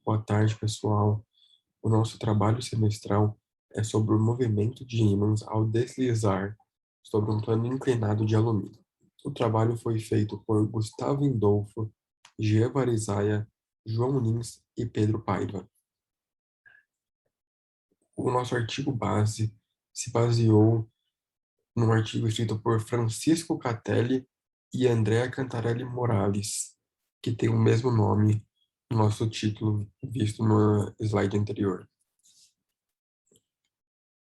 Boa tarde, pessoal. O nosso trabalho semestral é sobre o movimento de ímãs ao deslizar sobre um plano inclinado de alumínio. O trabalho foi feito por Gustavo Indolfo, Jean Varizaia, João Lins e Pedro Paiva. O nosso artigo base se baseou num artigo escrito por Francisco Catelli e Andrea Cantarelli Morales, que tem o mesmo nome no nosso título visto no slide anterior.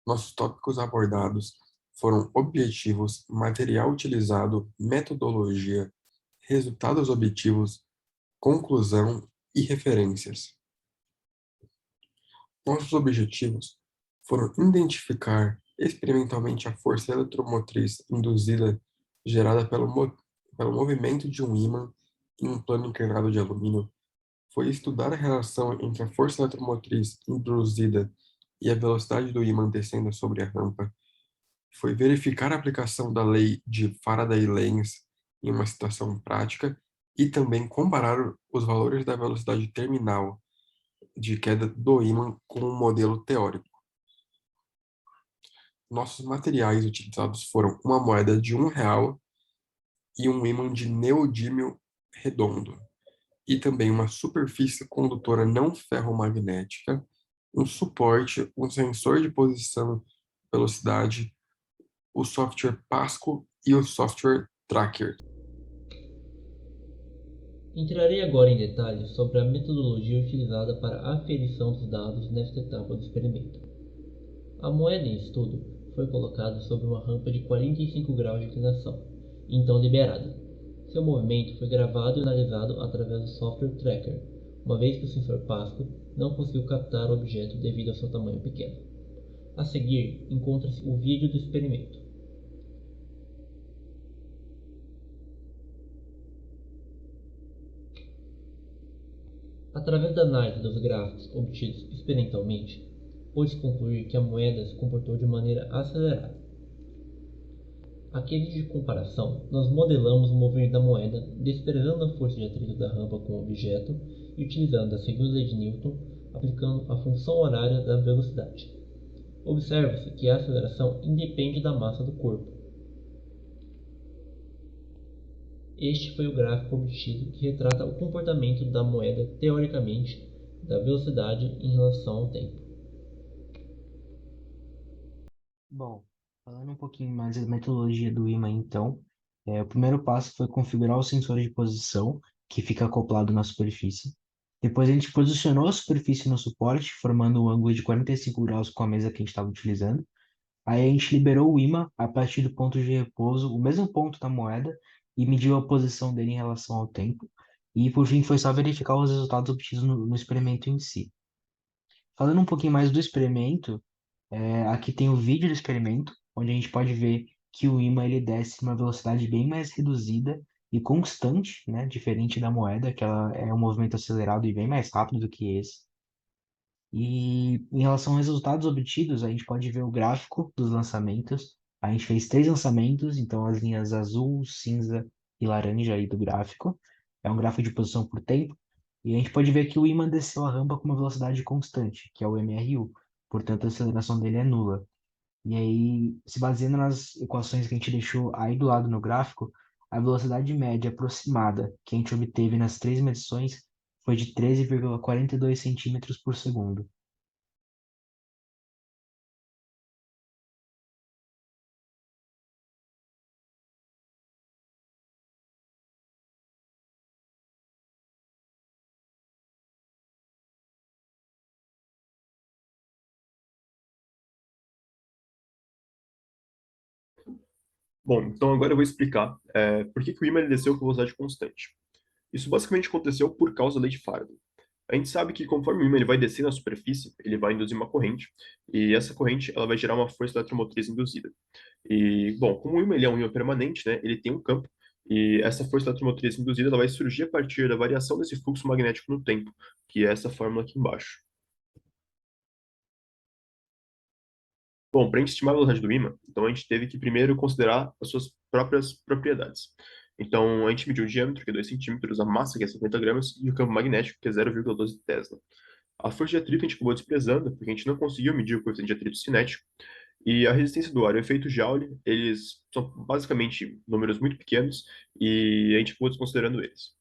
Nossos tópicos abordados foram objetivos, material utilizado, metodologia, resultados objetivos, conclusão e referências. Nossos objetivos foram identificar experimentalmente a força eletromotriz induzida gerada pelo movimento de um ímã em um plano inclinado de alumínio, foi estudar a relação entre a força eletromotriz induzida e a velocidade do ímã descendo sobre a rampa, foi verificar a aplicação da lei de Faraday-Lenz em uma situação prática e também comparar os valores da velocidade terminal de queda do ímã com um modelo teórico. Nossos materiais utilizados foram uma moeda de R$ 1 e um ímã de neodímio redondo, e também uma superfície condutora não ferromagnética, um suporte, um sensor de posição, velocidade, o software Pasco e o software Tracker. Entrarei agora em detalhes sobre a metodologia utilizada para a aferição dos dados nesta etapa do experimento. A moeda em estudo foi colocada sobre uma rampa de 45 graus de inclinação, então liberada. Seu movimento foi gravado e analisado através do software Tracker, uma vez que o sensor Pasco não conseguiu captar o objeto devido ao seu tamanho pequeno. A seguir, encontra-se o vídeo do experimento. Através da análise dos gráficos obtidos experimentalmente, pôde concluir que a moeda se comportou de maneira acelerada. A quesito de comparação, nós modelamos o movimento da moeda desprezando a força de atrito da rampa com o objeto e utilizando a segunda lei de Newton, aplicando a função horária da velocidade. Observa-se que a aceleração independe da massa do corpo. Este foi o gráfico obtido que retrata o comportamento da moeda teoricamente da velocidade em relação ao tempo. Bom, falando um pouquinho mais da metodologia do ímã, então, o primeiro passo foi configurar o sensor de posição, que fica acoplado na superfície. Depois a gente posicionou a superfície no suporte, formando um ângulo de 45 graus com a mesa que a gente estava utilizando. Aí a gente liberou o ímã a partir do ponto de repouso, o mesmo ponto da moeda, e mediu a posição dele em relação ao tempo. E por fim foi só verificar os resultados obtidos no experimento em si. Falando um pouquinho mais do experimento, aqui tem o vídeo do experimento, onde a gente pode ver que o ímã ele desce numa velocidade bem mais reduzida e constante, né? Diferente da moeda, que ela é um movimento acelerado e bem mais rápido do que esse. E em relação aos resultados obtidos, a gente pode ver o gráfico dos lançamentos. A gente fez 3 lançamentos, então as linhas azul, cinza e laranja aí do gráfico. É um gráfico de posição por tempo. E a gente pode ver que o ímã desceu a rampa com uma velocidade constante, que é o MRU. Portanto, a aceleração dele é nula. E aí, se baseando nas equações que a gente deixou aí do lado no gráfico, a velocidade média aproximada que a gente obteve nas 3 medições foi de 13,42 centímetros por segundo. Bom, então agora eu vou explicar por que o ímã ele desceu com velocidade constante. Isso basicamente aconteceu por causa da lei de Faraday. A gente sabe que conforme o ímã ele vai descer na superfície, ele vai induzir uma corrente, e essa corrente ela vai gerar uma força eletromotriz induzida. E, bom, como o ímã ele é um ímã permanente, né, ele tem um campo, e essa força eletromotriz induzida ela vai surgir a partir da variação desse fluxo magnético no tempo, que é essa fórmula aqui embaixo. Bom, para a gente estimar a velocidade do ímã, então a gente teve que primeiro considerar as suas próprias propriedades. Então, a gente mediu o diâmetro, que é 2 centímetros, a massa, que é 50 gramas, e o campo magnético, que é 0,12 Tesla. A força de atrito a gente acabou desprezando, porque a gente não conseguiu medir o coeficiente de atrito cinético, e a resistência do ar e o efeito Joule, eles são basicamente números muito pequenos, e a gente acabou desconsiderando eles.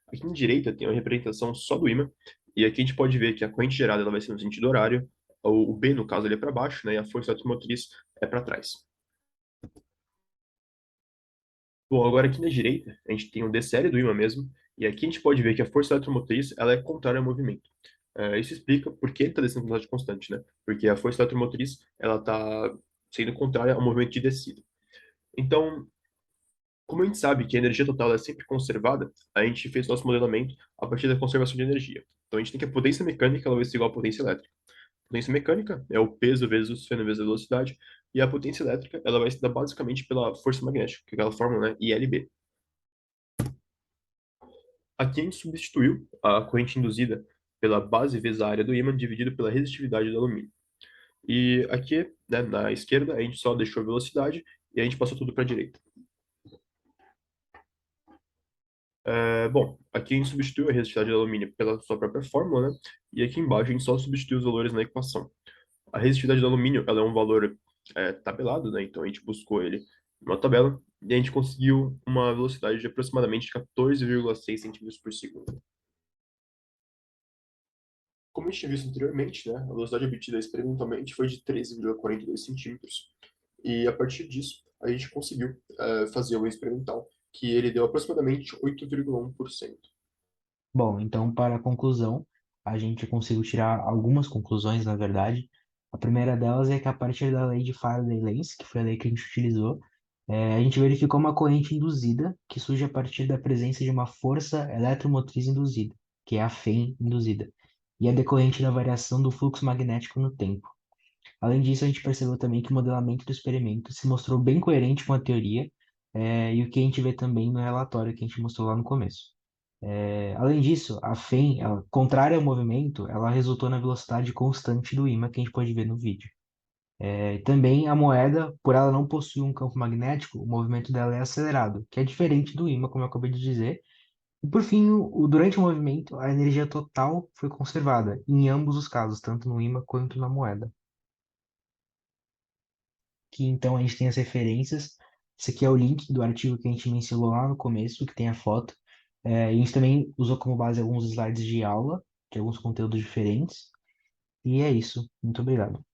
Aqui na direita tem uma representação só do ímã, e aqui a gente pode ver que a corrente gerada ela vai ser no sentido horário, o B, no caso, ele é para baixo, né, e a força eletromotriz é para trás. Bom, agora aqui na direita, a gente tem o D série do ímã mesmo, e aqui a gente pode ver que a força eletromotriz ela é contrária ao movimento. Isso explica por que ele está descendo com velocidade constante, né? Porque a força eletromotriz ela está sendo contrária ao movimento de descida. Então, como a gente sabe que a energia total é sempre conservada, a gente fez nosso modelamento a partir da conservação de energia. Então, a gente tem que a potência mecânica ela vai ser igual à potência elétrica. A potência mecânica é o peso vezes o feno vezes a velocidade, e a potência elétrica ela vai se dar basicamente pela força magnética, que é aquela fórmula, né, ILB. Aqui a gente substituiu a corrente induzida pela base vezes a área do ímã dividido pela resistividade do alumínio. E aqui, né, na esquerda, a gente só deixou a velocidade e a gente passou tudo para a direita. Bom, aqui a gente substituiu a resistividade do alumínio pela sua própria fórmula, né? E aqui embaixo a gente só substituiu os valores na equação. A resistividade do alumínio, ela é um valor tabelado, né? Então a gente buscou ele numa tabela e a gente conseguiu uma velocidade de aproximadamente 14,6 centímetros por segundo. Como a gente tinha visto anteriormente, né, a velocidade obtida experimentalmente foi de 13,42 centímetros. E a partir disso, a gente conseguiu fazer o experimental, que ele deu aproximadamente 8,1%. Bom, então, para a conclusão, a gente conseguiu tirar algumas conclusões, na verdade. A primeira delas é que, a partir da lei de Faraday-Lenz, que foi a lei que a gente utilizou, a gente verificou uma corrente induzida que surge a partir da presença de uma força eletromotriz induzida, que é a FEM induzida, e é decorrente da variação do fluxo magnético no tempo. Além disso, a gente percebeu também que o modelamento do experimento se mostrou bem coerente com a teoria, e o que a gente vê também no relatório que a gente mostrou lá no começo. Além disso, a FEM, ela, contrária ao movimento, ela resultou na velocidade constante do ímã que a gente pode ver no vídeo. Também a moeda, por ela não possuir um campo magnético, o movimento dela é acelerado, que é diferente do ímã, como eu acabei de dizer. E por fim, durante o movimento, a energia total foi conservada, em ambos os casos, tanto no ímã quanto na moeda. Que então a gente tem as referências. Esse aqui é o link do artigo que a gente mencionou lá no começo, que tem a foto. E a gente também usou como base alguns slides de aula, de alguns conteúdos diferentes. E é isso. Muito obrigado.